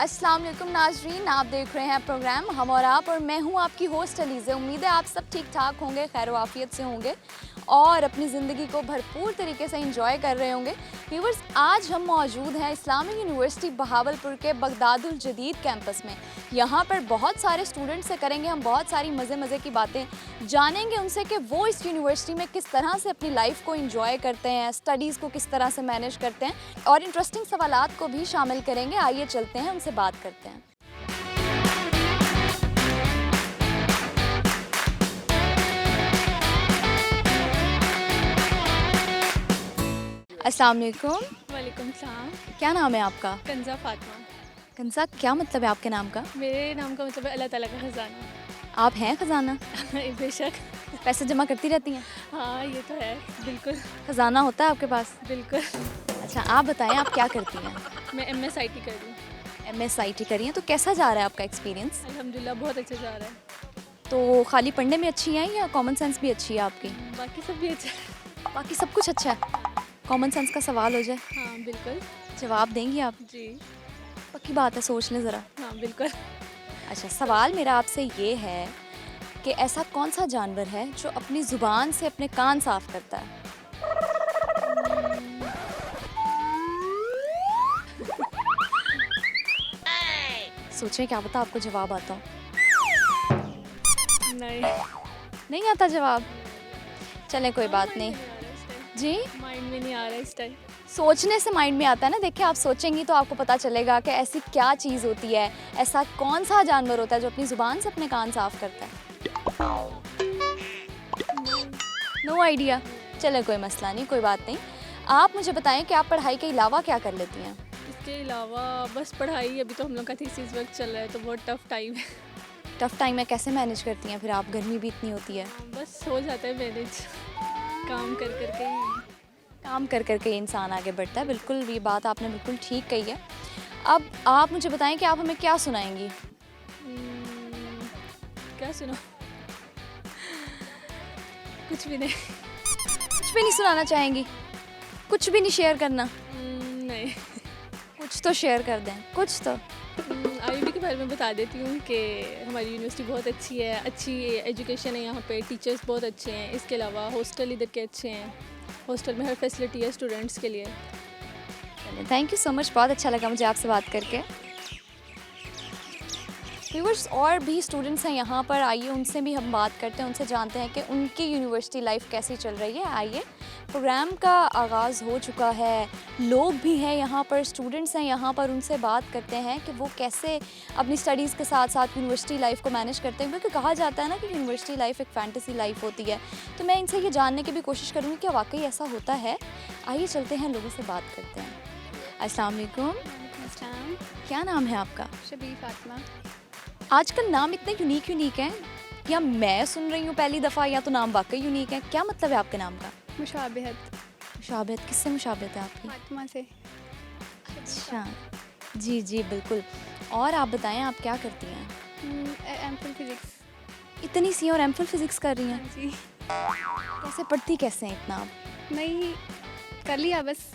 अस्सलाम वालेकुम नाजरीन, आप देख रहे हैं प्रोग्राम हम और आप, और मैं हूं आपकी होस्ट अलीज़ा। उम्मीद है आप सब ठीक ठाक होंगे, खैर वाफियत से होंगे और अपनी ज़िंदगी को भरपूर तरीके से एंजॉय कर रहे होंगे। व्यूअर्स, आज हम मौजूद हैं इस्लामिक यूनिवर्सिटी बहावलपुर के बगदादुल जदीद कैंपस में। यहाँ पर बहुत सारे स्टूडेंट्स से करेंगे हम बहुत सारी मज़े की बातें, जानेंगे उनसे कि वो इस यूनिवर्सिटी में किस तरह से अपनी लाइफ को एंजॉय करते हैं, स्टडीज़ को किस तरह से मैनेज करते हैं और इंटरेस्टिंग सवालात को भी शामिल करेंगे। आइए चलते हैं, उनसे बात करते हैं। अस्सलाम वालेकुम। वालेकुम सलाम। क्या नाम है आपका? कंज़ा फ़ातिमा। कंसा, क्या मतलब है आपके नाम का? मेरे नाम का मतलब है अल्लाह ताला का ख़जाना। आप हैं खजाना? बेशक। पैसे जमा करती रहती हैं? हाँ, ये तो है, बिल्कुल खजाना होता है आपके पास? बिल्कुल। अच्छा, आप बताएं आप क्या करती हैं? मैं MS IT कर रही हूँ। MS IT करी हैं, तो कैसा जा रहा है आपका एक्सपीरियंस? अल्हम्दुलिल्लाह बहुत अच्छा जा रहा है। तो खाली पढ़ने में अच्छी हैं या कॉमन सेंस भी अच्छी है आपकी? बाकी सब भी अच्छा है। बाकी सब कुछ अच्छा है। कॉमन सेंस का सवाल हो जाए, हाँ बिल्कुल। जवाब देंगी आप? जी। पक्की बात है, सोच लें ज़रा। हाँ बिल्कुल। अच्छा, सवाल मेरा आपसे ये है कि ऐसा कौन सा जानवर है जो अपनी ज़ुबान से अपने कान साफ करता है? सोचें, क्या पता आपको जवाब आता हो। नहीं, नहीं आता जवाब? चलें, कोई बात नहीं। जी, माइंड में नहीं आ रहा इस टाइम। सोचने से माइंड में आता है ना। देखिए, आप सोचेंगी तो आपको पता चलेगा कि ऐसी क्या चीज़ होती है, ऐसा कौन सा जानवर होता है जो अपनी ज़ुबान से अपने कान साफ करता है। No idea. चले, कोई मसला नहीं, कोई बात नहीं। आप मुझे बताएं कि आप पढ़ाई के अलावा क्या कर लेती हैं? इसके अलावा बस पढ़ाई, अभी तो हम लोग का थीसिस वर्क चल रहा है तो बहुत टफ टाइम है। टफ टाइम में कैसे मैनेज करती हैं फिर आप? गर्मी भी इतनी होती है। बस हो जाता है मैनेज, काम कर कर के ही। काम कर कर के इंसान आगे बढ़ता है। बिल्कुल, ये बात आपने बिल्कुल ठीक कही है। अब आप मुझे बताएं कि आप हमें क्या सुनाएंगी? क्या सुनो? कुछ भी नहीं। कुछ भी नहीं सुनाना चाहेंगी? कुछ भी नहीं शेयर करना? नहीं। कुछ तो शेयर कर दें, कुछ तो। IUB के बारे में बता देती हूँ कि हमारी यूनिवर्सिटी बहुत अच्छी है, अच्छी एजुकेशन है यहाँ पे, टीचर्स बहुत अच्छे हैं। इसके अलावा हॉस्टल इधर के अच्छे हैं, हॉस्टल में हर फैसिलिटी है स्टूडेंट्स के लिए। थैंक यू सो मच, बहुत अच्छा लगा मुझे आपसे बात करके। व्यूअर्स, और भी स्टूडेंट्स हैं यहाँ पर, आइए उनसे भी हम बात करते हैं, उनसे जानते हैं कि उनकी यूनिवर्सिटी लाइफ कैसी चल रही है। आइए, प्रोग्राम का आगाज़ हो चुका है, लोग भी हैं यहाँ पर, स्टूडेंट्स हैं यहाँ पर, उनसे बात करते हैं कि वो कैसे अपनी स्टडीज़ के साथ साथ यूनिवर्सिटी लाइफ को मैनेज करते हैं। क्योंकि कहा जाता है ना कि यूनिवर्सिटी लाइफ एक फैंटेसी लाइफ होती है, तो मैं इनसे ये जानने की भी कोशिश करूँगी कि वाकई ऐसा होता है। आइए चलते हैं, लोगों से बात करते हैं। अस्सलाम वालेकुम। क्या नाम है आपका? शबी फातिमा। आजकल नाम इतने यूनिक हैं, या मैं सुन रही हूँ पहली दफ़ा, या तो नाम वाकई यूनिक है। क्या मतलब है आपके नाम का? मुशाबहत। मुशाबहत? किससे मुशाबहत है आपकी? फातिमा से। अच्छा, जी जी बिल्कुल। और आप बताएं, आप क्या करती हैं? MPhil physics. इतनी सी और MPhil फिजिक्स कर रही हैं? जी। कैसे पढ़ती कैसे हैं इतना आप? नहीं, कर लिया बस।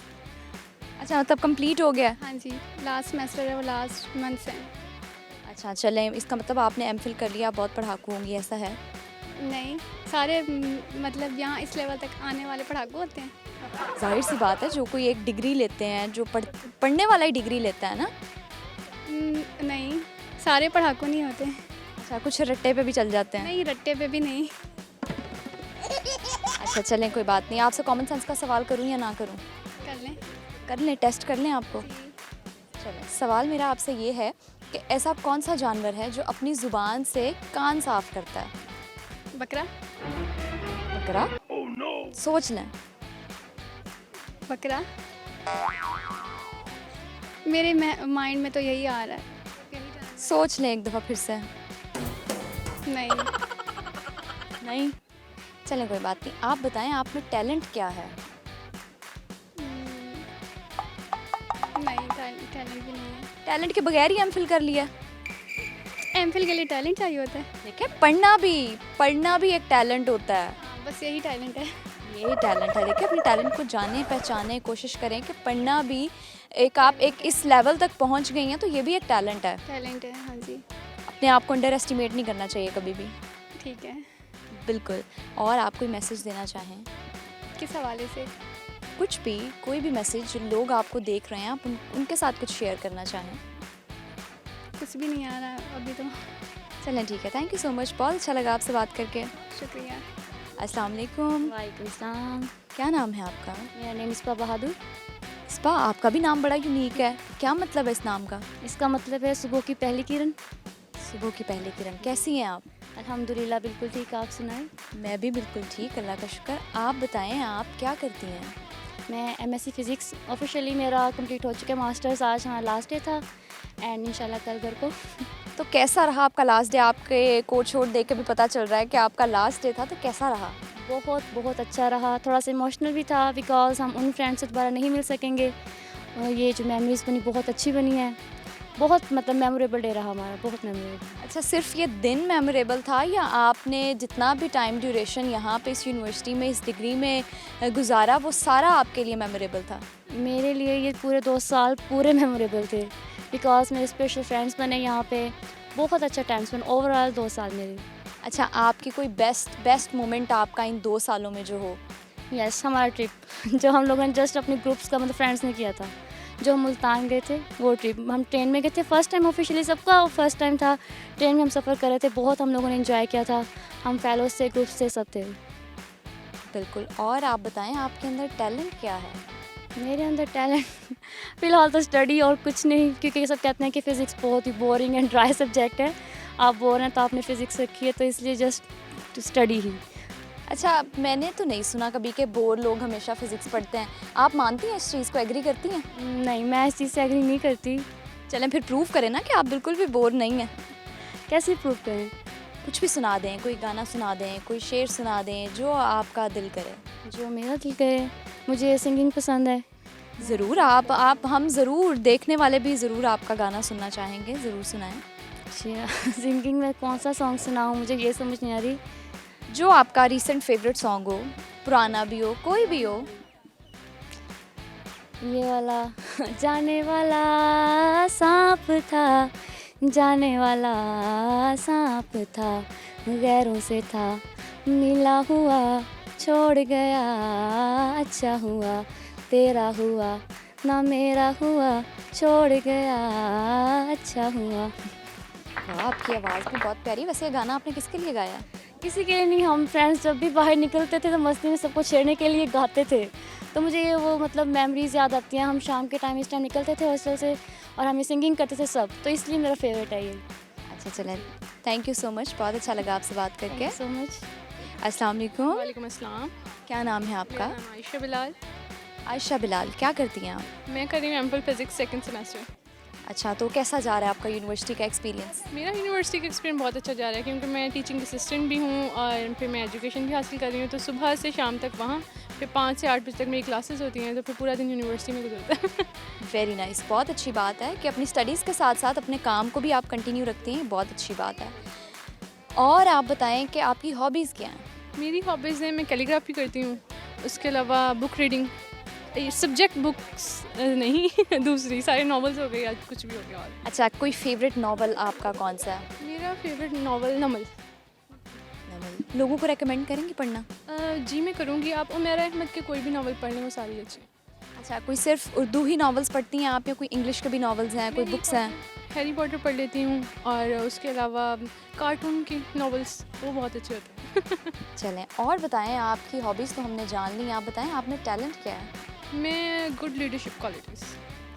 अच्छा, मतलब कंप्लीट हो गया? हाँ जी, लास्ट सेमेस्टर है, वो लास्ट मंथ से। अच्छा, चलें, इसका मतलब आपने MPhil कर लिया, आप बहुत पढ़ाकू होंगी, ऐसा है? नहीं, सारे मतलब यहाँ इस लेवल तक आने वाले पढ़ाकू होते हैं। जाहिर सी बात है, जो कोई एक डिग्री लेते हैं, जो पढ़ने वाला ही डिग्री लेता है ना। नहीं, सारे पढ़ाकू नहीं होते। अच्छा, कुछ रट्टे पे भी चल जाते हैं? नहीं, रट्टे पे भी नहीं। अच्छा, चलें, कोई बात नहीं। आपसे कॉमन सेंस का सवाल करूं या ना करूं? कर लें। कर लें, टेस्ट कर लें आपको। चलें, सवाल मेरा आपसे ये है कि ऐसा कौन सा जानवर है जो अपनी ज़ुबान से कान साफ करता है? बकरा। बकरा? सोच लें। बकरा। मेरे माइंड में तो यही आ रहा है। सोच लें एक दफ़ा फिर से। नहीं। नहीं? चलें, कोई बात नहीं। आप बताएं, आप में टैलेंट क्या है? नहीं, टैलेंट भी नहीं है। टैलेंट के बगैर ही MPhil कर लिया? MPhil के लिए टैलेंट चाहिए होता है। देखिए, पढ़ना भी एक टैलेंट होता है। बस यही टैलेंट है। यही टैलेंट है। देखिए, अपने टैलेंट को जाने, पहचाने, कोशिश करें कि पढ़ना भी एक आप एक इस लेवल तक पहुंच गई हैं तो ये भी एक टैलेंट है। टैलेंट है, हाँ जी। अपने आप को अंडर एस्टिमेट नहीं करना चाहिए कभी भी। ठीक है। बिल्कुल। और आप कोई मैसेज देना चाहें? किस हवाले से? कुछ भी, कोई भी मैसेज जो लोग आपको देख रहे हैं आप उनके साथ कुछ शेयर करना चाहें? कुछ भी नहीं आ रहा अभी तो। चलें ठीक है, थैंक यू सो मच, बहुत अच्छा लगा आपसे बात करके। शुक्रिया। अस्सलाम वालेकुम, वालेकुम सलाम। क्या नाम है आपका? मेरा नेम इस्पा बहादुर। इस्पा, आपका भी नाम बड़ा यूनिक है, क्या मतलब है इस नाम का? इसका मतलब है सुबह की पहली किरण। सुबह की पहली किरण। कैसी हैं आप? अल्हम्दुलिल्लाह बिल्कुल ठीक, आप सुनाएं। मैं भी बिल्कुल ठीक, अल्लाह का शुक्र। आप बताएं आप क्या करती हैं? मैं एमएससी फ़िज़िक्स ऑफिशियली मेरा कंप्लीट हो चुका है, मास्टर्स आज हमारा लास्ट डे था एंड इंशाल्लाह कल घर को। तो कैसा रहा आपका लास्ट डे? आपके कोट शोट देख के भी पता चल रहा है कि आपका लास्ट डे था, तो कैसा रहा? बहुत बहुत अच्छा रहा, थोड़ा सा इमोशनल भी था बिकॉज हम उन फ्रेंड्स से दोबारा नहीं मिल सकेंगे और ये जो मेमोरीज़ बनी बहुत अच्छी बनी है। बहुत मतलब मेमोरेबल डे रहा हमारा, बहुत मेमोरेबल। अच्छा, सिर्फ ये दिन मेमोरेबल था या आपने जितना भी टाइम ड्यूरेशन यहाँ पे इस यूनिवर्सिटी में इस डिग्री में गुजारा वो सारा आपके लिए मेमोरेबल था? मेरे लिए ये पूरे 2 साल पूरे मेमोरेबल थे बिकॉज मेरे स्पेशल फ्रेंड्स बने यहाँ पे, बहुत अच्छा टाइम स्पेंड ओवरऑल 2 साल मेरे। अच्छा, आपकी कोई बेस्ट मोमेंट आपका इन 2 सालों में जो हो? यस, हमारा ट्रिप जो हम लोगों ने जस्ट अपने ग्रुप्स का मतलब फ्रेंड्स ने किया था, जो हम मुल्तान गए थे वो ट्रिप। हम ट्रेन में गए थे, फर्स्ट टाइम ऑफिशियली सबका फर्स्ट टाइम था, ट्रेन में हम सफ़र कर रहे थे, बहुत हम लोगों ने एंजॉय किया था। हम फेलोज से, ग्रुप से, सब थे। बिल्कुल। और आप बताएं आपके अंदर टैलेंट क्या है? मेरे अंदर टैलेंट फ़िलहाल तो स्टडी और कुछ नहीं, क्योंकि ये सब कहते हैं कि फ़िज़िक्स बहुत ही बोरिंग एंड ड्राई सब्जेक्ट है। आप बोर हैं तो आपने फ़िज़िक्स रखी है, तो इसलिए जस्ट स्टडी ही। अच्छा, मैंने तो नहीं सुना कभी कि बोर लोग हमेशा फिज़िक्स पढ़ते हैं। आप मानती हैं इस चीज़ को, एग्री करती हैं? नहीं, मैं इस चीज़ से एग्री नहीं करती। चलें फिर प्रूव करें ना कि आप बिल्कुल भी बोर नहीं हैं। कैसे प्रूव करें? कुछ भी सुना दें, कोई गाना सुना दें, कोई शेर सुना दें, जो आपका दिल करे। जो मेरा दिल करे, मुझे सिंगिंग पसंद है। ज़रूर, आप हम ज़रूर, देखने वाले भी ज़रूर आपका गाना सुनना चाहेंगे, ज़रूर सुनाएं। अच्छा, सिंगिंग में कौन सा सॉन्ग सुनाऊँ, मुझे ये समझ नहीं आ रही। जो आपका रीसेंट फेवरेट सॉन्ग हो, पुराना भी हो, कोई भी हो। ये वाला जाने वाला सांप था, जाने वाला सांप था, गैरों से था मिला हुआ, छोड़ गया अच्छा हुआ, तेरा हुआ ना मेरा हुआ, छोड़ गया अच्छा हुआ। वाह, आपकी आवाज़ भी बहुत प्यारी। वैसे ये गाना आपने किसके लिए गाया? किसी के लिए नहीं, हम फ्रेंड्स जब भी बाहर निकलते थे तो मस्ती में सबको छेड़ने के लिए गाते थे। तो मुझे ये वो मतलब मेमोरीज़ याद आती हैं। हम शाम के टाइम इस टाइम निकलते थे हॉस्टल से और हम ये सिंगिंग करते थे सब, तो इसलिए मेरा फेवरेट है ये। अच्छा चलें, थैंक यू सो मच, बहुत अच्छा लगा आपसे बात थैंक करके। You so much. अस्सलाम वालेकुम, वालेकुम अस्सलाम। क्या नाम है मेरा आपका? नाम आयशा बिलाल। आयशा बिलाल, क्या करती हैं आप? मैं कर रही हूँ एमफिल फिज़िक्स सेकंड सेमेस्टर। अच्छा, तो कैसा जा रहा है आपका यूनिवर्सिटी का एक्सपीरियंस? मेरा यूनिवर्सिटी का एक्सपीरियंस बहुत अच्छा जा रहा है क्योंकि मैं टीचिंग असिस्टेंट भी हूँ और फिर मैं एजुकेशन भी हासिल कर रही हूँ। तो सुबह से शाम तक वहाँ, फिर 5 से 8 बजे तक मेरी क्लासेस होती हैं, तो फिर पूरा दिन यूनिवर्सिटी में गुजरता है। वेरी नाइस, बहुत अच्छी बात है कि अपनी स्टडीज़ के साथ साथ अपने काम को भी आप कंटिन्यू रखती हैं, बहुत अच्छी बात है। और आप बताएं कि आपकी हॉबीज़ क्या हैं? मेरी हॉबीज़ हैं, मैं कैलीग्राफी करती हूँ, उसके अलावा बुक रीडिंग, सब्जेक्ट बुक्स नहीं दूसरी सारे नॉवेल्स हो गए या कुछ भी हो गया। और अच्छा, कोई फेवरेट नावल आपका कौन सा है? मेरा फेवरेट नावल नमल। लोगों को रेकमेंड करेंगे पढ़ना? जी मैं करूँगी, आप उमैर अहमद के कोई भी नावल पढ़ लें, वो सारी अच्छी हैं। अच्छा, कोई सिर्फ उर्दू ही नॉवेल्स पढ़ती हैं आप या कोई इंग्लिश के भी नॉवेल्स हैं, कोई बुक्स हैं? हैरी पॉटर पढ़ लेती हूँ और उसके अलावा कार्टून की नॉवेल्स, वो बहुत अच्छे होते हैं। चलें, और बताएं, आपकी हॉबीज़ तो हमने जान ली, आप बताएं आप में टैलेंट क्या है? मैं गुड लीडरशिप क्वालिटीज़,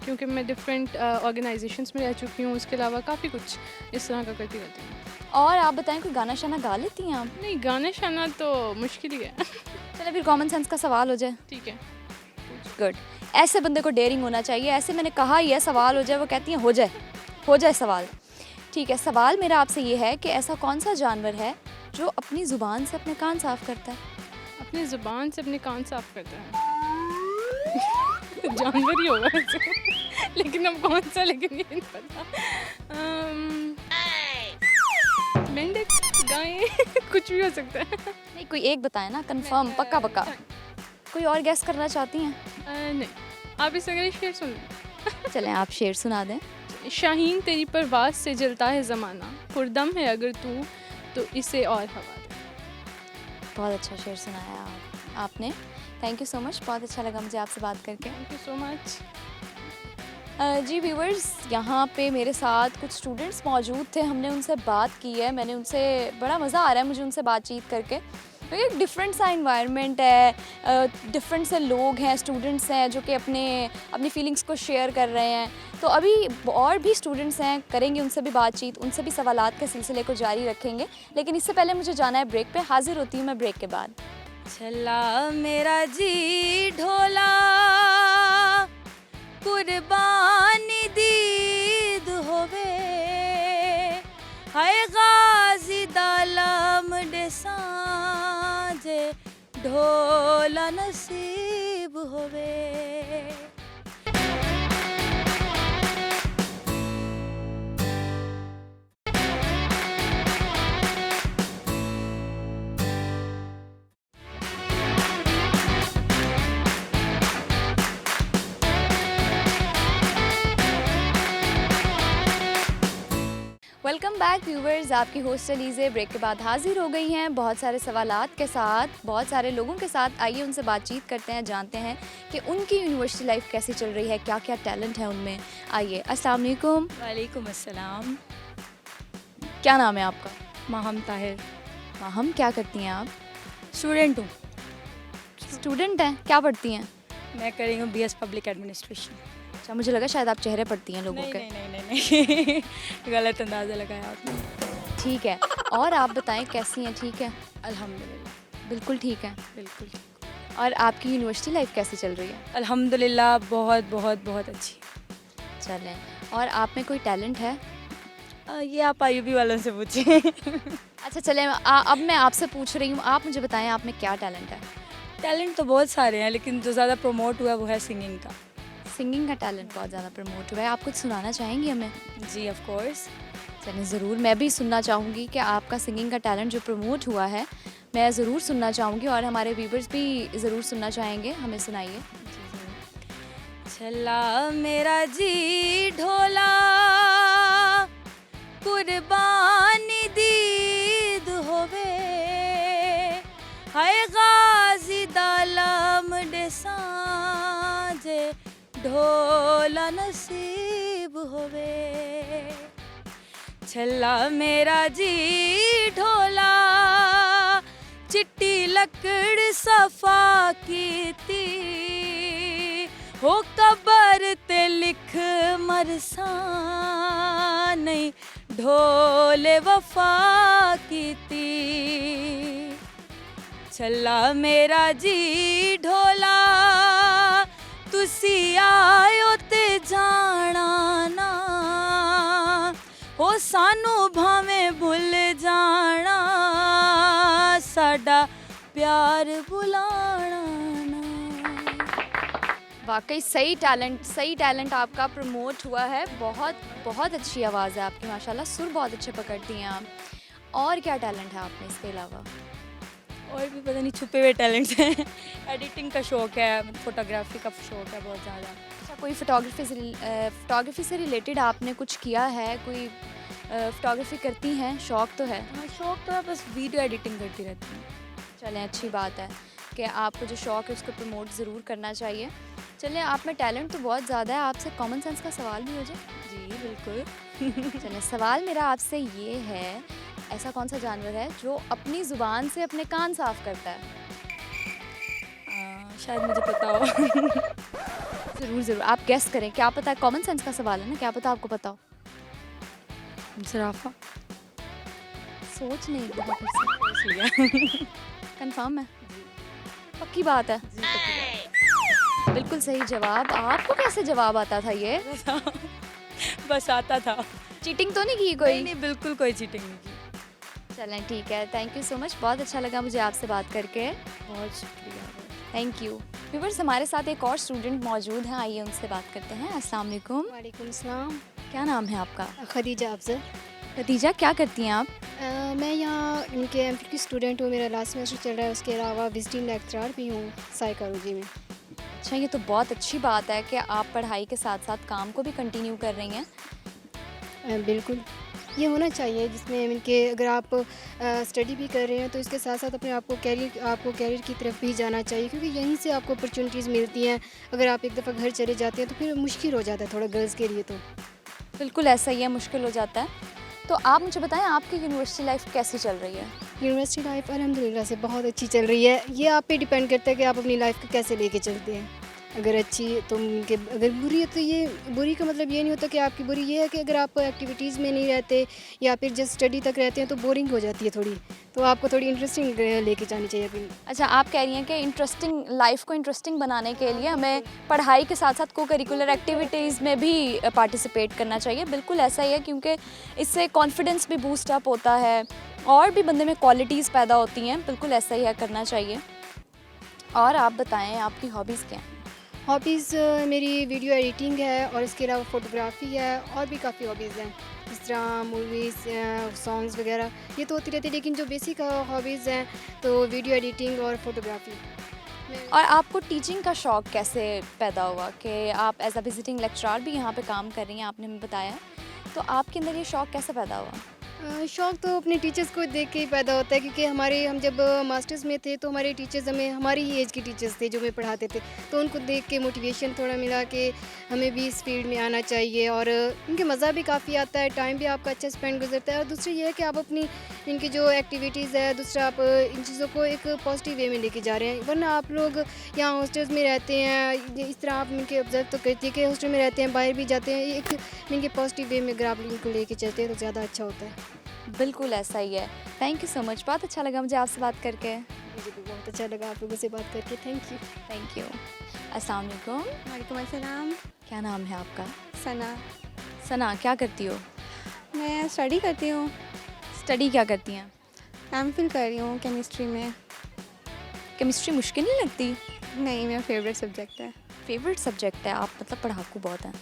क्योंकि मैं डिफरेंट ऑर्गेनाइजेशंस में रह चुकी हूँ, उसके अलावा काफ़ी कुछ इस तरह का करती रहती हूँ। और आप बताएं, कोई गाना शाना गा लेती हैं आप? नहीं, गाना शाना तो मुश्किल ही है। चलें फिर कॉमन सेंस का सवाल हो जाए। ठीक है। गुड, ऐसे बंदे को डेयरिंग होना चाहिए। ऐसे मैंने कहा ही है सवाल हो जाए, वो कहती हैं हो जाए सवाल। ठीक है, सवाल मेरा आपसे ये है कि ऐसा कौन सा जानवर है जो अपनी ज़ुबान से अपने कान साफ़ करता है? अपनी ज़ुबान से अपने कान साफ करता है। जानवर ही होगा वैसे, लेकिन अब कौन सा, लेकिन ये नहीं पता। मेंढक, गाय, कुछ भी हो सकता है। नहीं, कोई एक बताएं ना, कंफर्म, पक्का। कोई और गैस करना चाहती हैं? नहीं, आप इस अगर शेर सुन लें। चलें आप शेर सुना दें। शाहीन तेरी परवाज़ से जलता है ज़माना, खुर्दम है अगर तू तो इसे और हवा दे। बहुत अच्छा शेर सुनाया आपने। थैंक यू सो मच, बहुत अच्छा लगा मुझे आपसे बात करके। Thank you so much. जी व्यूवर्स, यहाँ पे मेरे साथ कुछ स्टूडेंट्स मौजूद थे, हमने उनसे बात की है, मैंने उनसे बड़ा मज़ा आ रहा है मुझे उनसे बातचीत करके, क्योंकि एक डिफरेंट सा इन्वायरमेंट है, डिफरेंट से लोग हैं, स्टूडेंट्स हैं जो कि अपनी फीलिंग्स को शेयर कर रहे हैं। तो अभी और भी स्टूडेंट्स हैं, करेंगे उनसे भी बातचीत, उनसे भी सवालात के सिलसिले को जारी रखेंगे, लेकिन इससे पहले मुझे जाना है ब्रेक पे। हाजिर होती हूँ मैं ब्रेक के बाद। छला मेरा जी ढोला कुर्बानी दीद होवे, हाय गाजी दालम डे सांझे ढोला नसीब होवे। वेलकम बैक व्यूवर्स, आपकी होस्ट अलीज़े ब्रेक के बाद हाजिर हो गई हैं बहुत सारे सवालात के साथ, बहुत सारे लोगों के साथ। आइए उनसे बातचीत करते हैं, जानते हैं कि उनकी यूनिवर्सिटी लाइफ कैसी चल रही है, क्या क्या टैलेंट है उनमें। आइए। अस्सलाम वालेकुम। वालेकुम अस्सलाम। क्या नाम है आपका? माहम ताहिर। माहम, क्या करती हैं आप? स्टूडेंट हूँ। स्टूडेंट हैं, क्या पढ़ती हैं? मैं कर रही हूँ BS पब्लिक एडमिनिस्ट्रेशन। अच्छा, मुझे लगा शायद आप चेहरे पढ़ती हैं लोगों नहीं के। नहीं नहीं नहीं नहीं गलत अंदाज़ा लगाया आपने। ठीक है, और आप बताएं कैसी हैं? ठीक है, अल्हम्दुलिल्लाह बिल्कुल ठीक है। बिल्कुल ठीक। और आपकी यूनिवर्सिटी लाइफ कैसी चल रही है? अल्हम्दुलिल्लाह बहुत बहुत बहुत अच्छी। चलें, और आप में कोई टैलेंट है? ये आप IUB वालों से पूछें। अच्छा चलें, अब मैं आपसे पूछ रही हूँ, आप मुझे बताएं आप में क्या टैलेंट है? टैलेंट तो बहुत सारे हैं, लेकिन जो ज़्यादा प्रमोट हुआ है वो है सिंगिंग का। सिंगिंग का टैलेंट बहुत ज़्यादा प्रमोट हुआ है। आप कुछ सुनाना चाहेंगी हमें? जी ऑफ कोर्स। चलिए ज़रूर, मैं भी सुनना चाहूँगी कि आपका सिंगिंग का टैलेंट जो प्रमोट हुआ है, मैं ज़रूर सुनना चाहूँगी, और हमारे व्यूवर्स भी ज़रूर सुनना चाहेंगे। हमें सुनाइए। छला मेरा जी ढोला कुर्बानी दीद होवे, हाय गाजी दालम डे सांझे ढोला नसीब होवे। छला मेरा जी ढोला चिट्टी लकड़ सफा कीती, हो कबर ते लिख मरसा नहीं ढोले वफा कीती। छला मेरा जी ढोला तुसी आयो ते जाना ना, हो सानू भावें भुल जाना, साडा प्यार बुलाना ना। वाकई सही टैलेंट आपका प्रमोट हुआ है। बहुत बहुत अच्छी आवाज़ है आपकी माशाल्लाह, सुर बहुत अच्छे पकड़ती हैं आप। और क्या टैलेंट है आप में इसके अलावा? और भी पता नहीं छुपे हुए टैलेंट्स हैं। एडिटिंग का शौक है, फोटोग्राफी का शौक है बहुत ज़्यादा। अच्छा, कोई फ़ोटोग्राफी से रिलेटेड आपने कुछ किया है? कोई फ़ोटोग्राफी करती हैं? शौक तो है? हाँ शौक तो है, बस वीडियो एडिटिंग करती रहती हूँ। चलें, अच्छी बात है कि आपको जो शौक़ है उसको प्रमोट ज़रूर करना चाहिए। चलें, आप में टैलेंट तो बहुत ज़्यादा है, आपसे कॉमन सेंस का सवाल भी हो जाए? जी बिल्कुल। चलें, सवाल मेरा आपसे ये है, ऐसा कौन सा जानवर है जो अपनी ज़ुबान से अपने कान साफ़ करता है? शायद मुझे पता हो। ज़रूर आप गेस करें, क्या पता है, कॉमन सेंस का सवाल है ना, क्या पता आपको पता हो। ज़राफ़ा। सोच नहीं एक दफ़ा फिर से। कंफर्म है? पक्की बात है? बिल्कुल सही जवाब। आपको कैसे जवाब आता था ये? बस आता था। चीटिंग तो नहीं की कोई? नहीं बिल्कुल कोई चीटिंग नहीं की। चलें ठीक है, थैंक यू सो मच, बहुत अच्छा लगा मुझे आपसे बात करके। बहुत शुक्रिया। Thank you. व्यूअर्स, हमारे साथ एक और स्टूडेंट मौजूद हैं, आइए उनसे बात करते हैं। अस्सलाम वालेकुम। वालेकुम सलाम। क्या नाम है आपका? खदीजा अफजल। खदीजा, क्या करती हैं आप? मैं यहाँ इनके MPhil की स्टूडेंट हूँ, मेरा लास्ट सेमेस्टर चल रहा है। उसके अलावा विजिटिंग लेक्चरर भी हूँ साइकोलॉजी में। अच्छा, ये तो बहुत अच्छी बात है कि आप पढ़ाई के साथ साथ काम को भी कंटिन्यू कर रही हैं। बिल्कुल, ये होना चाहिए जिसमें इनके अगर आप स्टडी भी कर रहे हैं तो इसके साथ साथ अपने आपको कैरियर की तरफ भी जाना चाहिए, क्योंकि यहीं से आपको अपॉर्चुनिटीज़ मिलती हैं। अगर आप एक दफ़ा घर चले जाते हैं तो फिर मुश्किल हो जाता है थोड़ा गर्ल्स के लिए तो। बिल्कुल ऐसा ही है, मुश्किल हो जाता है। तो आप मुझे बताएं आपकी यूनिवर्सिटी लाइफ कैसी चल रही है? यूनिवर्सिटी लाइफ अल्हम्दुलिल्लाह से बहुत अच्छी चल रही है। ये आप पे डिपेंड करता है कि आप अपनी लाइफ को कैसे लेके चलते हैं। अगर अच्छी तो उनके, अगर बुरी है तो ये बुरी का मतलब ये नहीं होता कि आपकी बुरी, ये है कि अगर आप एक्टिविटीज़ में नहीं रहते या फिर जस्ट स्टडी तक रहते हैं तो बोरिंग हो जाती है थोड़ी, तो आपको थोड़ी इंटरेस्टिंग लेके जानी चाहिए अपनी। अच्छा, आप कह रही हैं कि इंटरेस्टिंग लाइफ को इंटरेस्टिंग बनाने के लिए हमें पढ़ाई के साथ साथ को करिकुलर एक्टिविटीज़ में भी पार्टिसिपेट करना चाहिए। बिल्कुल ऐसा ही है, क्योंकि इससे कॉन्फिडेंस भी बूस्ट अप होता है और भी बंदे में क्वालिटीज़ पैदा होती हैं। बिल्कुल ऐसा ही है, करना चाहिए। और आप बताएं आपकी हॉबीज़ क्या हैं? हॉबीज़ मेरी वीडियो एडिटिंग है और इसके अलावा फ़ोटोग्राफ़ी है और भी काफ़ी हॉबीज़ हैं, जिस तरह मूवीज़, सॉन्ग्स वगैरह, ये तो होती रहती है। लेकिन जो बेसिक हॉबीज़ हैं तो वीडियो एडिटिंग और फ़ोटोग्राफ़ी। और आपको टीचिंग का शौक़ कैसे पैदा हुआ कि आप एज अ विजिटिंग लेक्चरर भी यहाँ पे काम कर रही हैं, आपने हमें बताया, तो आपके अंदर ये शौक़ कैसे पैदा हुआ? शौक़ तो अपने टीचर्स को देख के ही पैदा होता है, क्योंकि हम जब मास्टर्स में थे तो हमारे टीचर्स हमें हमारी ही एज के टीचर्स थे जो हमें पढ़ाते थे, तो उनको देख के मोटिवेशन थोड़ा मिला कि हमें भी इस फील्ड में आना चाहिए। और इनके मज़ा भी काफ़ी आता है, टाइम भी आपका अच्छा स्पेंड गुजरता है। और दूसरी ये है कि आप अपनी इनकी जो एक्टिविटीज़ है, दूसरा आप इन चीज़ों को एक पॉजिटिव वे में लेके जा रहे हैं। वरना आप लोग यहाँ हॉस्टल्स में रहते हैं, इस तरह आप इनके ऑब्जर्व तो करती है कि हॉस्टल में रहते हैं, बाहर भी जाते हैं, एक इनके पॉजिटिव वे में अगर आप इनको लेके चलते हैं तो ज़्यादा अच्छा होता है। बिल्कुल ऐसा ही है। थैंक यू सो मच, बहुत अच्छा लगा मुझे आपसे बात करके। मुझे भी बहुत अच्छा लगा आप लोगों से बात करके। Thank you. Thank you. अस्सलाम वालेकुम। वालेकुम अस्सलाम। क्या नाम है आपका? सना। सना, क्या करती हो? मैं स्टडी करती हूँ, स्टडी क्या करती हैं? एमफिल कर रही हूँ केमिस्ट्री में। केमिस्ट्री मुश्किल नहीं लगती? नहीं, मेरा फेवरेट सब्जेक्ट है। फेवरेट सब्जेक्ट है? आप मतलब पढ़ाकू बहुत हैं।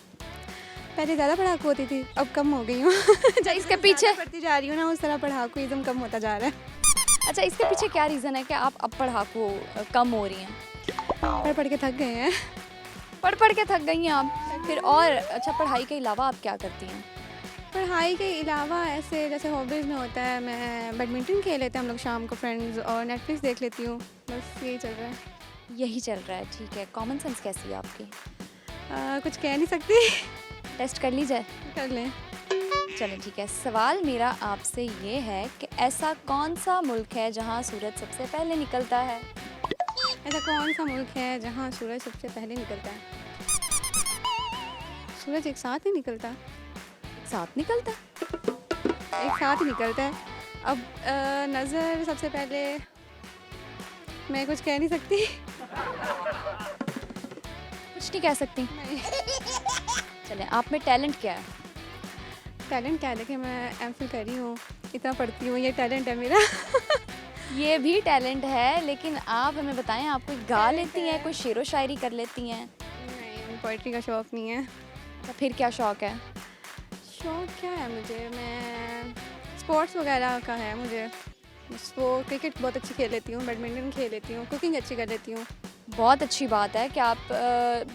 पहले ज़्यादा पढ़ाकू होती थी, अब कम हो गई हूँ। अच्छा, इसके पीछे पढ़ती जा रही हूँ ना, उस तरह पढ़ाकूइज़्म कम होता जा रहा है। अच्छा, इसके पीछे क्या रीज़न है कि आप अब पढ़ाकू कम हो रही हैं? पढ़ पढ़ के थक गए हैं। पढ़ के थक गई हैं आप फिर? और अच्छा, पढ़ाई के अलावा आप क्या करती हैं? पढ़ाई के अलावा ऐसे जैसे हॉबीज़ में होता है, मैं बैडमिंटन खेल लेते हैं हम लोग शाम को फ्रेंड्स, और नेटफ्लिक्स देख लेती हूँ। बस यही चल रहा है। यही चल रहा है, ठीक है। कॉमन सेंस कैसी है आपकी? कुछ कह नहीं सकती। टेस्ट कर ली जाए? कर लें। चलें, ठीक है। सवाल मेरा आपसे ये है कि ऐसा कौन सा मुल्क है जहाँ सूरज सबसे पहले निकलता है? ऐसा कौन सा मुल्क है जहाँ सूरज सबसे पहले निकलता है? सूरज एक साथ ही निकलता, एक साथ निकलता है? एक साथ ही निकलता है। अब नज़र सबसे पहले, मैं कुछ कह नहीं सकती। कुछ नहीं कह सकती? नहीं। चलें, आप में टैलेंट क्या है? टैलेंट क्या है? देखिए, मैं एमफिल कर रही हूँ, इतना पढ़ती हूँ, ये टैलेंट है मेरा। ये भी टैलेंट है, लेकिन आप हमें बताएं, आप कोई गा लेती हैं, कोई शेरो शायरी कर लेती हैं? नहीं, पोइट्री का शौक़ नहीं है। तो फिर क्या शौक़ है? शौक़ क्या है मुझे? मैं स्पोर्ट्स वगैरह का है मुझे। वो क्रिकेट बहुत अच्छी खेल लेती हूँ, बैडमिंटन खेल लेती हूँ, कुकिंग अच्छी कर लेती हूँ। बहुत अच्छी बात है कि आप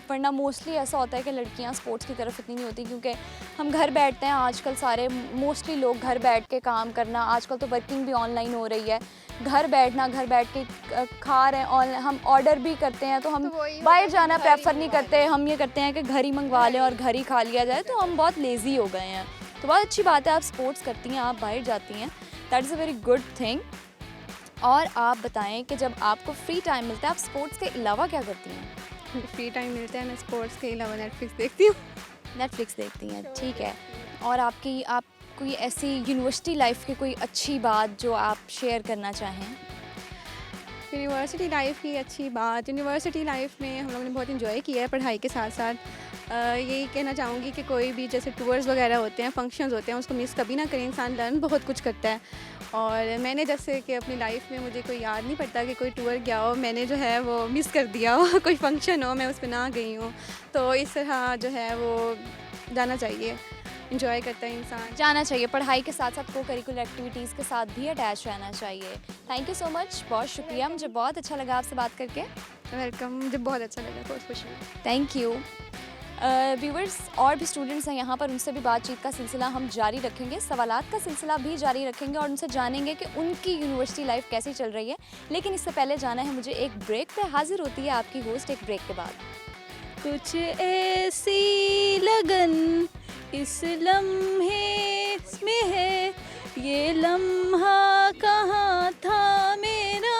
वरना मोस्टली ऐसा होता है कि लड़कियां स्पोर्ट्स की तरफ इतनी नहीं होती, क्योंकि हम घर बैठते हैं आजकल, सारे मोस्टली लोग घर बैठ के काम करना, आजकल तो वर्किंग भी ऑनलाइन हो रही है, घर बैठना, घर बैठ के खा रहे हैं, ऑनलाइन हम ऑर्डर भी करते हैं, तो हम बाहर जाना प्रेफर नहीं करते, हम ये करते हैं कि घर ही मंगवा लें और घर ही खा लिया जाए, तो हम बहुत लेज़ी हो गए हैं। तो बहुत अच्छी बात है, आप स्पोर्ट्स करती हैं, आप बाहर जाती हैं, that is a very good thing. और आप बताएं कि जब आपको फ्री टाइम मिलता है, आप स्पोर्ट्स के अलावा क्या करती हैं? फ्री टाइम मिलता है, मैं स्पोर्ट्स के अलावा नेटफ्लिक्स देखती हूँ। नेटफ्लिक्स देखती हैं, ठीक है। और आप कोई ऐसी यूनिवर्सिटी लाइफ की कोई अच्छी बात जो आप शेयर करना चाहें? यूनिवर्सिटी लाइफ की अच्छी बात, यूनिवर्सिटी लाइफ में हम लोगों ने बहुत इन्जॉय किया है पढ़ाई के साथ साथ। यही कहना चाहूँगी कि कोई भी जैसे टूर्स वगैरह होते हैं, फंक्शंस होते हैं, उसको मिस कभी ना करें, इंसान लर्न बहुत कुछ करता है। और मैंने जैसे कि अपनी लाइफ में मुझे कोई याद नहीं पड़ता कि कोई टूर गया हो, मैंने जो है वो मिस कर दिया हो, कोई फंक्शन हो मैं उस पर ना गई हूँ, तो इस तरह जो है वो जाना चाहिए। इंजॉय करता है इंसान। जाना चाहिए, पढ़ाई के साथ साथ को करिकुलर एक्टिविटीज़ के साथ भी अटैच रहना चाहिए। थैंक यू सो मच, बहुत शुक्रिया, मुझे बहुत अच्छा लगा आपसे बात करके। वेलकम, मुझे बहुत अच्छा लगा, बहुत खुशी हुई। Thank you. व्यूवर्स, और भी स्टूडेंट्स हैं यहाँ पर, उनसे भी बातचीत का सिलसिला हम जारी रखेंगे, सवालात का सिलसिला भी जारी रखेंगे और उनसे जानेंगे कि उनकी यूनिवर्सिटी लाइफ कैसी चल रही है। लेकिन इससे पहले जाना है मुझे एक ब्रेक पे। हाजिर होती है आपकी होस्ट एक ब्रेक के बाद। कुछ ऐसी लगन इस लम्हे में है, ये लम्हा कहाँ था मेरा,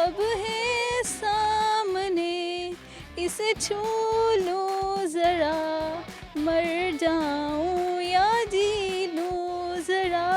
अब है सामने, इसे छू लूं ज़रा, मर जाऊं या जी लूं ज़रा।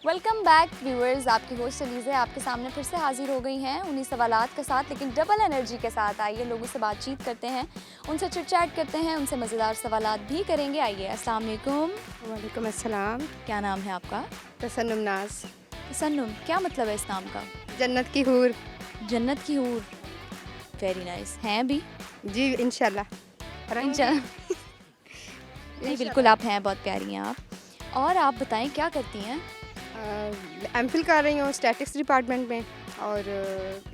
वेलकम बैक व्यूअर्स, आपकी होस्ट अलीज़ा आपके सामने फिर से हाजिर हो गई हैं उन्हीं सवालात के साथ, लेकिन डबल एनर्जी के साथ। आइए लोगों से बातचीत करते हैं, उनसे चिट चैट करते हैं, उनसे मज़ेदार सवालात भी करेंगे। आइए। अस्सलाम वालेकुम। वालेकुम अस्सलाम। क्या नाम है आपका? तसन्नुम नाज। तसन्नुम, क्या मतलब है इस नाम का? जन्नत की हूर। जन्नत की हूर, वेरी नाइस। हैं भी? जी इंशाल्लाह। नहीं, बिल्कुल आप हैं, बहुत प्यारी हैं आप। और आप बताएं क्या करती हैं? एमफिल कर रही हूँ स्टैटिक्स डिपार्टमेंट में, और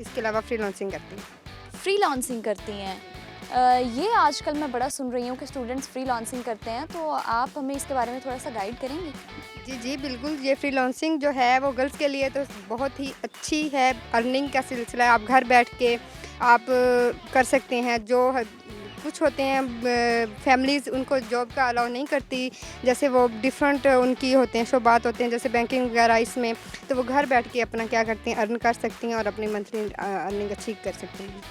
इसके अलावा फ्रीलांसिंग करती हूँ। फ्रीलांसिंग करती हैं। ये आजकल मैं बड़ा सुन रही हूँ कि स्टूडेंट्स फ्रीलांसिंग करते हैं, तो आप हमें इसके बारे में थोड़ा सा गाइड करेंगे? जी जी बिल्कुल, ये फ्रीलांसिंग जो है वो गर्ल्स के लिए तो बहुत ही अच्छी है। अर्निंग का सिलसिला है, आप घर बैठ के आप कर सकते हैं। जो कुछ होते हैं फैमिलीज़ उनको जॉब का अलाउ नहीं करती, जैसे वो डिफरेंट उनकी होते हैं शोबात होते हैं, जैसे बैंकिंग वगैरह, इसमें तो वो घर बैठ के अपना क्या करती हैं, अर्न कर सकती हैं और अपनी मंथली अर्निंग अच्छी कर सकती हैं।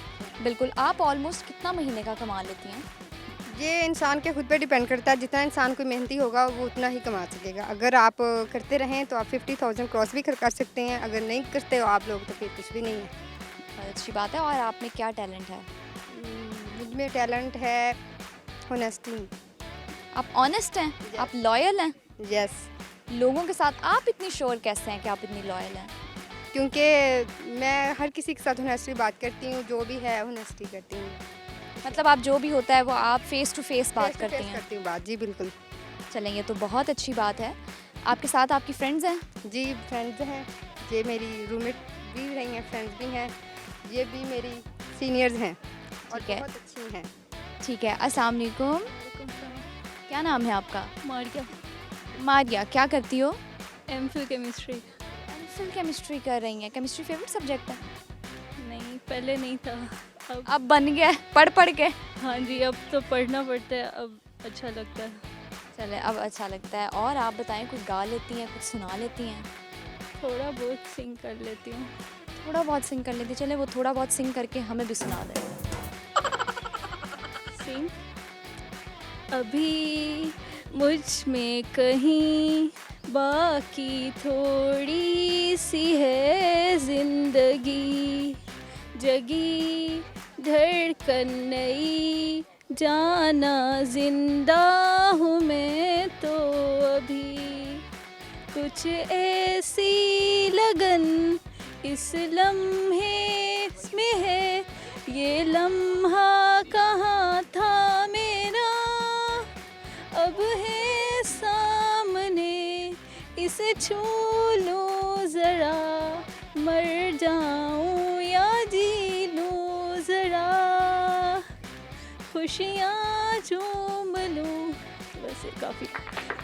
बिल्कुल। आप ऑलमोस्ट कितना महीने का कमा लेती हैं? ये इंसान के खुद पे डिपेंड करता है, जितना इंसान कोई मेहनती होगा वो उतना ही कमा सकेगा। अगर आप करते रहें तो आप 50,000 क्रॉस भी कर सकते हैं, अगर नहीं करते हो आप लोग तो फिर कुछ भी नहीं है। बहुत अच्छी बात है। और आप में क्या टैलेंट है? मुझ में टैलेंट है होनेस्टी। आप ऑनेस्ट हैं? आप लॉयल हैं? यस, लोगों के साथ आप इतनी श्योर कैसे हैं कि आप इतनी लॉयल हैं? क्योंकि मैं हर किसी के साथ होनेस्टली बात करती हूँ, जो भी है होनेस्टी करती हूँ। मतलब आप जो भी होता है वो आप फेस टू फेस बात करती हैं? करती हूँ बात, जी बिल्कुल। चलें, ये तो बहुत अच्छी बात है। आपके साथ आपकी फ्रेंड्स हैं? जी फ्रेंड्स हैं, ये मेरी रूममेट भी रही हैं, फ्रेंड्स भी हैं, ये भी मेरी सीनियर्स हैं और ठीक है। बहुत अच्छी हैं। ठीक है। अस्सलाम वालेकुम। क्या नाम है आपका? मारिया, मारिया। क्या करती हो? MPhil chemistry. एमफिल केमिस्ट्री कर रही हैं। केमिस्ट्री फेवरेट सब्जेक्ट है? नहीं, पहले नहीं था, अब अब बन गया है, पढ़ पढ़ के। हाँ जी, अब तो पढ़ना पड़ता है, अब अच्छा लगता है। चले, अब अच्छा लगता है। और आप बताएं, कुछ गा लेती हैं, कुछ सुना लेती हैं? थोड़ा बहुत सिंग कर लेती हूँ। थोड़ा बहुत सिंग कर लेती। चले, वो थोड़ा बहुत सिंग करके हमें भी सुना दें। सिंग। अभी मुझ में कहीं बाकी थोड़ी सी है जिंदगी, जगी धड़कन नई, जाना जिंदा हूँ मैं तो अभी। कुछ ऐसी लगन इस लम्हे में है, ये लम्हा कहाँ था मेरा, अब है सामने, इसे छू लूं ज़रा, मर जाऊं या जी लूं ज़रा, खुशियाँ झूम लूं। बस ये काफ़ी।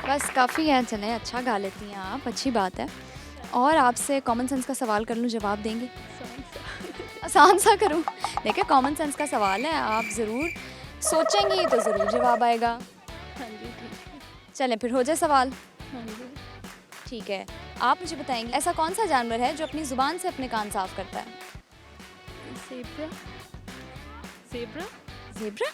बस काफ़ी है। चलें, अच्छा गा लेती हैं आप, अच्छी बात है। और आपसे कॉमन सेंस का सवाल कर लूँ, जवाब देंगे? आसान सा करूँ? देखिए, कॉमन सेंस का सवाल है, आप ज़रूर सोचेंगी तो ज़रूर जवाब आएगा। हाँ जी, ठीक है। चलें फिर, हो जाए सवाल? हाँ जी। ठीक है। आप मुझे बताएंगे, ऐसा कौन सा जानवर है जो अपनी ज़ुबान से अपने कान साफ़ करता है? ज़ेब्रा। ज़ेब्रा। ज़ेब्रा?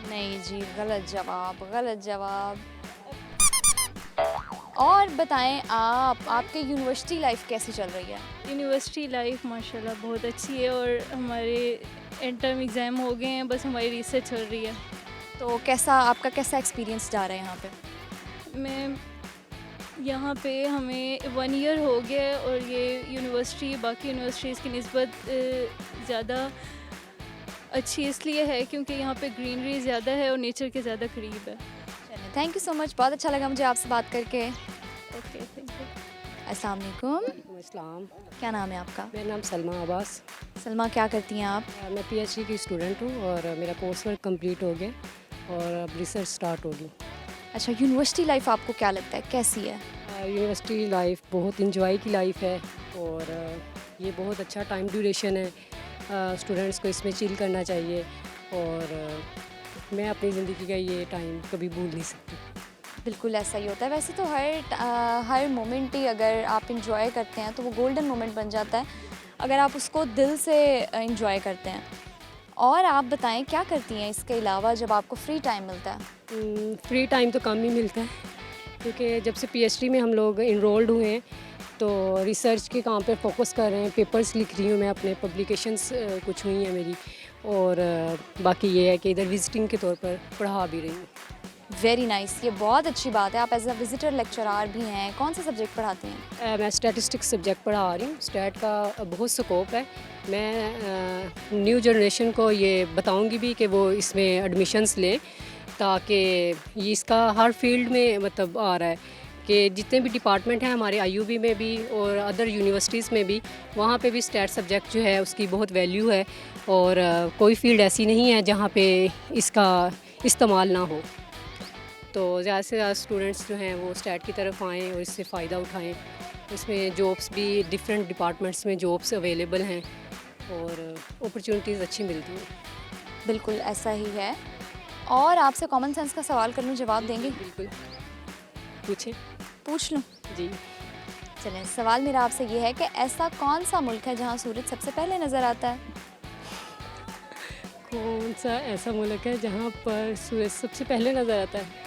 नहीं जी, गलत जवाब, गलत जवाब। और बताएं आप, आपके यूनिवर्सिटी लाइफ कैसी चल रही है? यूनिवर्सिटी लाइफ माशाल्लाह बहुत अच्छी है और हमारे एंड टर्म एग्ज़ाम हो गए हैं, बस हमारी रिसर्च चल रही है। तो आपका कैसा एक्सपीरियंस जा रहा है यहाँ पे? मैं यहाँ पे हमें 1 ईयर हो गया है और ये यूनिवर्सिटी बाकी यूनिवर्सिटीज़ की निस्बत ज़्यादा अच्छी इसलिए है क्योंकि यहाँ पे ग्रीनरी ज़्यादा है और नेचर के ज़्यादा करीब है। चलिए, थैंक यू सो मच, बहुत अच्छा लगा मुझे आपसे बात करके। Okay, thank you. अस्सलाम वालेकुम, अस्सलाम। क्या नाम है आपका? मेरा नाम सलमा अब्बास। सलमा, क्या करती हैं आप? मैं पीएचडी की स्टूडेंट हूँ और मेरा कोर्स वर्क कंप्लीट हो गया और अब रिसर्च स्टार्ट होगी। अच्छा, यूनिवर्सिटी लाइफ आपको क्या लगता है कैसी है? यूनिवर्सिटी लाइफ बहुत इंजॉय की लाइफ है और ये बहुत अच्छा टाइम ड्यूरेशन है। स्टूडेंट्स को इसमें चिल करना चाहिए और मैं अपनी ज़िंदगी का ये टाइम कभी भूल नहीं सकती। बिल्कुल ऐसा ही होता है। वैसे तो हर मोमेंट ही अगर आप इंजॉय करते हैं तो वो गोल्डन मोमेंट बन जाता है, अगर आप उसको दिल से इंजॉय करते हैं। और आप बताएं क्या करती हैं इसके अलावा जब आपको फ्री टाइम मिलता है? फ्री टाइम तो कम ही मिलता है क्योंकि जब से पीएचडी में हम लोग इनरोल्ड हुए हैं तो रिसर्च के काम पे फोकस कर रहे हैं। पेपर्स लिख रही हूँ मैं, अपने पब्लिकेशंस कुछ हुई हैं मेरी और बाकी ये है कि इधर विजिटिंग के तौर पर पढ़ा भी रही हूँ। वेरी नाइस, ये बहुत अच्छी बात है। आप एज अ विजिटर लेक्चरार भी हैं। कौन सा सब्जेक्ट पढ़ाते हैं? मैं स्टैटिस्टिक्स सब्जेक्ट पढ़ा रही हूँ। स्टैट का बहुत स्कोप है। मैं न्यू जनरेशन को ये बताऊँगी भी कि वो इसमें एडमिशन्स लें ताकि ये इसका हर फील्ड में मतलब आ रहा है कि जितने भी डिपार्टमेंट हैं हमारे आईयूबी में भी और अदर यूनिवर्सिटीज़ में भी, वहाँ पे भी स्टैट सब्जेक्ट जो है उसकी बहुत वैल्यू है और कोई फील्ड ऐसी नहीं है जहाँ पे इसका इस्तेमाल ना हो। तो ज़्यादा से ज़्यादा स्टूडेंट्स जो हैं वो स्टैट की तरफ आएँ और इससे फ़ायदा उठाएँ। इसमें जॉब्स भी डिफरेंट डिपार्टमेंट्स में जॉब्स अवेलेबल हैं और अपॉर्चुनिटीज़ अच्छी मिलती हैं। बिल्कुल ऐसा ही है। और आपसे कॉमन सेंस का सवाल कर लूँ, जवाब देंगे? बिल्कुल, पूछें। पूछ लूँ? जी। चलें, सवाल मेरा आपसे ये है कि ऐसा कौन सा मुल्क है जहाँ सूरज सबसे पहले नज़र आता है? कौन सा ऐसा मुल्क है जहाँ पर सूरज सबसे पहले नज़र आता है?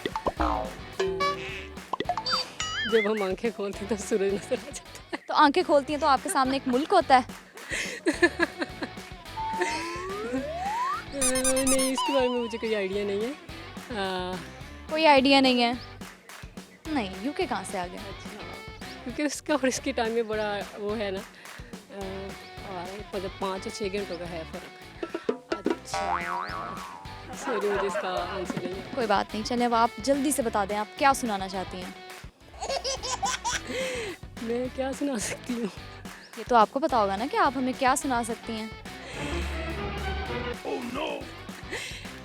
जब हम आंखें खोलते हैं तो सूरज नज़र आ जाता है। तो आंखें खोलती हैं तो आपके सामने एक मुल्क होता है? नहीं, इसके बारे में मुझे कोई आइडिया नहीं है। कोई आइडिया नहीं है? नहीं, यूके कहाँ से आ गया? क्योंकि उसका और इसके टाइम में बड़ा वो है ना, मतलब 5 या 6 घंटों का है फ़र्क। अच्छा, सॉरी, मुझे इसका आंसर नहीं है। कोई बात नहीं, चलें अब आप जल्दी से बता दें आप क्या सुनाना चाहती हैं। मैं क्या सुना सकती हूँ? ये तो आपको पता होगा ना कि आप हमें क्या सुना सकती हैं।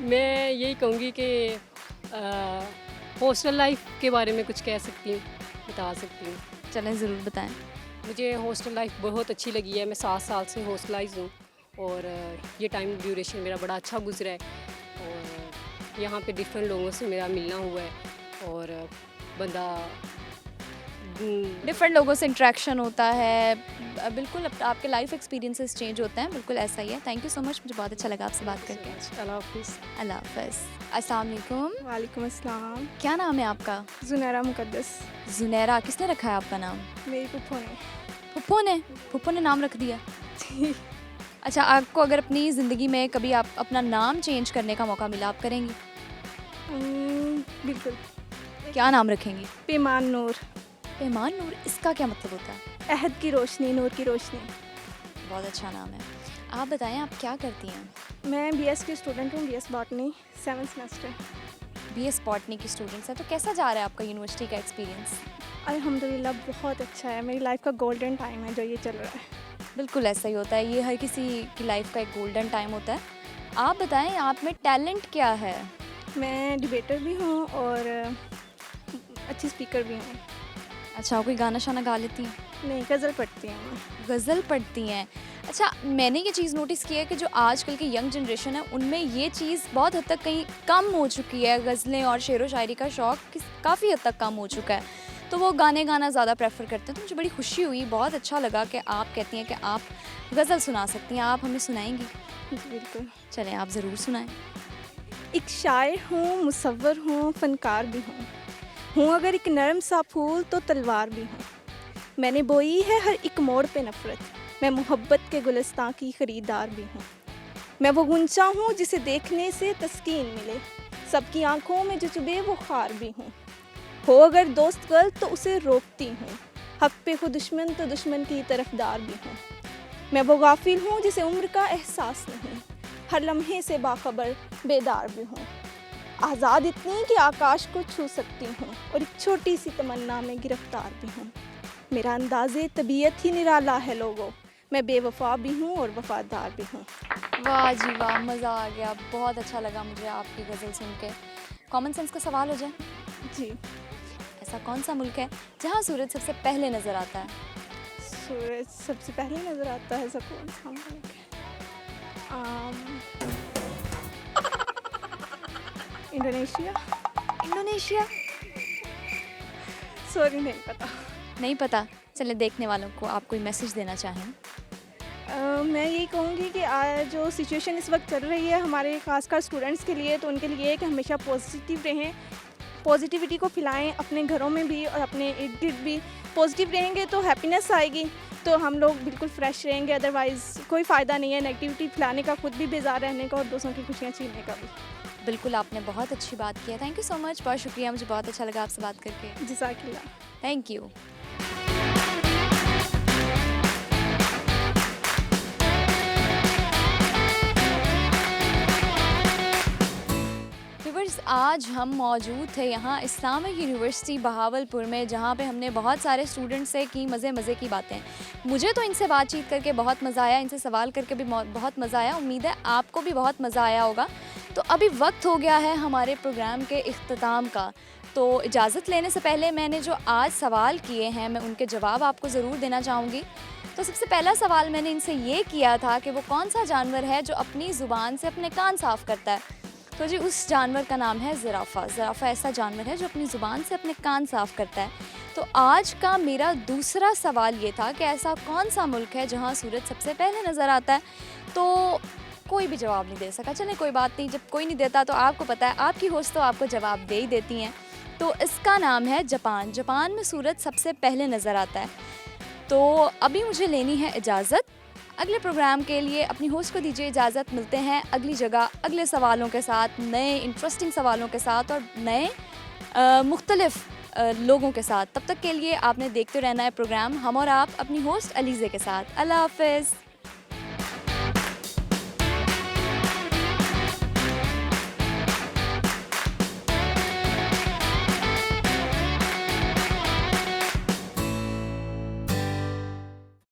मैं यही कहूँगी कि हॉस्टल लाइफ के बारे में कुछ कह सकती हूँ, बता सकती हूँ। चलें, ज़रूर बताएं। मुझे हॉस्टल लाइफ बहुत अच्छी लगी है। मैं 7 साल से हॉस्टलाइज हूँ और ये टाइम ड्यूरेशन मेरा बड़ा अच्छा गुजरा है और यहाँ पे डिफरेंट लोगों से मेरा मिलना हुआ है और बंदा डिफरेंट लोगों से इंटरेक्शन होता है। बिल्कुल आपके लाइफ एक्सपीरियंसेस चेंज होते हैं। बिल्कुल ऐसा ही है। थैंक यू सो मच, मुझे बहुत अच्छा लगा आपसे बात करके। अल्लाह हाफिज़। अल्लाह हाफ़िज़। अस्सलाम वालेकुम, वालेकुम अस्सलाम। क्या नाम है आपका? जुनैरा मुकद्दस। जुनैरा, किसने रखा है आपका नाम? मेरी पुप्पो ने। पुप्पो ने नाम रख दिया? अच्छा, आपको अगर अपनी ज़िंदगी में कभी आप अपना नाम चेंज करने का मौका मिला, आप करेंगी? बिल्कुल। क्या नाम रखेंगी? पैमान नूर। पैमान नूर, इसका क्या मतलब होता है? अहद की रोशनी, नूर की रोशनी। बहुत अच्छा नाम है। आप बताएं, आप क्या करती हैं? मैं बीएस की स्टूडेंट हूँ, BS botany, 7th semester. BS botany की स्टूडेंट्स हैं, तो कैसा जा रहा है आपका यूनिवर्सिटी का एक्सपीरियंस? अल्हम्दुलिल्लाह बहुत अच्छा है। मेरी लाइफ का गोल्डन टाइम है जो ये चल रहा है। बिल्कुल ऐसा ही होता है, ये हर किसी की लाइफ का एक गोल्डन टाइम होता है। आप बताएं, आप में टैलेंट क्या है? मैं डिबेटर भी हूँ और अच्छी स्पीकर भी हूँ। अच्छा, कोई गाना शाना गा लेती हैं? नहीं, गज़ल पढ़ती हूँ मैं। गज़ल पढ़ती हैं। अच्छा, मैंने ये चीज़ नोटिस की है कि जो आजकल की यंग जनरेशन है उनमें ये चीज़ बहुत हद तक कहीं कम हो चुकी है। गज़लें और शेर व शायरी का शौक़ काफ़ी हद तक कम हो चुका है, तो वो गाने गाना ज़्यादा प्रेफर करते हैं। तो मुझे बड़ी खुशी हुई, बहुत अच्छा लगा कि आप कहती हैं कि आप गज़ल सुना सकती हैं। आप हमें सुनाएंगी? जी बिल्कुल। चलें, आप ज़रूर सुनाएं। एक शायर हूँ, मुसव्वर हूँ, फ़नकार भी हूँ। हूँ अगर एक नरम सा फूल तो तलवार भी हूँ। मैंने बोई है हर एक मोड़ पे नफ़रत, मैं मोहब्बत के गुलिस्तां की ख़रीदार भी हूँ। मैं वो गुंचा हूँ जिसे देखने से तस्कीन मिले, सबकी आंखों में जो चुभे वो खार भी हूँ। हो अगर दोस्त गलत तो उसे रोकती हूँ, हक पे हो दुश्मन तो दुश्मन की तरफदार भी हूँ। मैं वो गाफिल हूँ जिसे उम्र का एहसास नहीं, हर लम्हे से बाखबर बेदार भी हूँ। आज़ाद इतनी कि आकाश को छू सकती हूँ और एक छोटी सी तमन्ना में गिरफ्तार भी हूँ। मेरा अंदाज़े तबीयत ही निराला है लोगों, मैं बेवफा भी हूँ और वफादार भी हूँ। वाह जी वाह, मज़ा आ गया। बहुत अच्छा लगा मुझे आपकी गज़ल सुन के। कॉमन सेंस का सवाल हो जाए, जी। ऐसा कौन सा मुल्क है जहाँ सूरज सबसे पहले नज़र आता है? सूरज सबसे पहले नज़र आता है, ऐसा कौन सा मुल्क है? इंडोनेशिया। इंडोनेशिया? सॉरी, नहीं पता। नहीं पता? चलिए, देखने वालों को आप कोई मैसेज देना चाहें? मैं यही कहूँगी कि जो सिचुएशन इस वक्त चल रही है हमारे खासकर स्टूडेंट्स के लिए, तो उनके लिए कि हमेशा पॉजिटिव रहें, पॉजिटिविटी को फैलाएं अपने घरों में भी और अपने इर्द गिर्द भी। पॉजिटिव रहेंगे तो हैप्पीनेस आएगी, तो हम लोग बिल्कुल फ्रेश रहेंगे। अदरवाइज़ कोई फ़ायदा नहीं है नेगेटिविटी फैलाने का, खुद भी बेजार रहने का और दूसरों की खुशियाँ छीनने का भी। बिल्कुल, आपने बहुत अच्छी बात की है। थैंक यू सो मच, बहुत शुक्रिया, मुझे बहुत अच्छा लगा आपसे बात करके। जज़ाकिल्लाह। Thank you. व्यूअर्स, आज हम मौजूद थे यहाँ इस्लामिक यूनिवर्सिटी बहावलपुर में, जहाँ पे हमने बहुत सारे स्टूडेंट्स से की मज़े की बातें। मुझे तो इनसे बातचीत करके बहुत मज़ा आया, इनसे सवाल करके भी बहुत मज़ा आया। उम्मीद है आपको भी बहुत मज़ा आया होगा। तो अभी वक्त हो गया है हमारे प्रोग्राम के इख्तिताम का। तो इजाज़त लेने से पहले मैंने जो आज सवाल किए हैं, मैं उनके जवाब आपको ज़रूर देना चाहूँगी। तो सबसे पहला सवाल मैंने इनसे ये किया था कि वो कौन सा जानवर है जो अपनी ज़ुबान से अपने कान साफ़ करता है। तो जी, उस जानवर का नाम है ज़िराफ़ा। ज़िराफ़ा ऐसा जानवर है जो अपनी ज़ुबान से अपने कान साफ़ करता है। तो आज का मेरा दूसरा सवाल ये था कि ऐसा कौन सा मुल्क है जहाँ सूरज सबसे पहले नज़र आता है। तो कोई भी जवाब नहीं दे सका। चलें, कोई बात नहीं, जब कोई नहीं देता तो आपको पता है, आपकी होस्ट तो आपको जवाब दे ही देती हैं। तो इसका नाम है जापान। जापान में सूरज सबसे पहले नज़र आता है। तो अभी मुझे लेनी है इजाज़त। अगले प्रोग्राम के लिए अपनी होस्ट को दीजिए इजाज़त। मिलते हैं अगली जगह अगले सवालों के साथ, नए इंटरेस्टिंग सवालों के साथ और नए मुख्तलिफ लोगों के साथ। तब तक के लिए आपने देखते रहना है प्रोग्राम हम और आप, अपनी होस्ट अलीज़े के साथ। अल्लाह हाफ़िज़।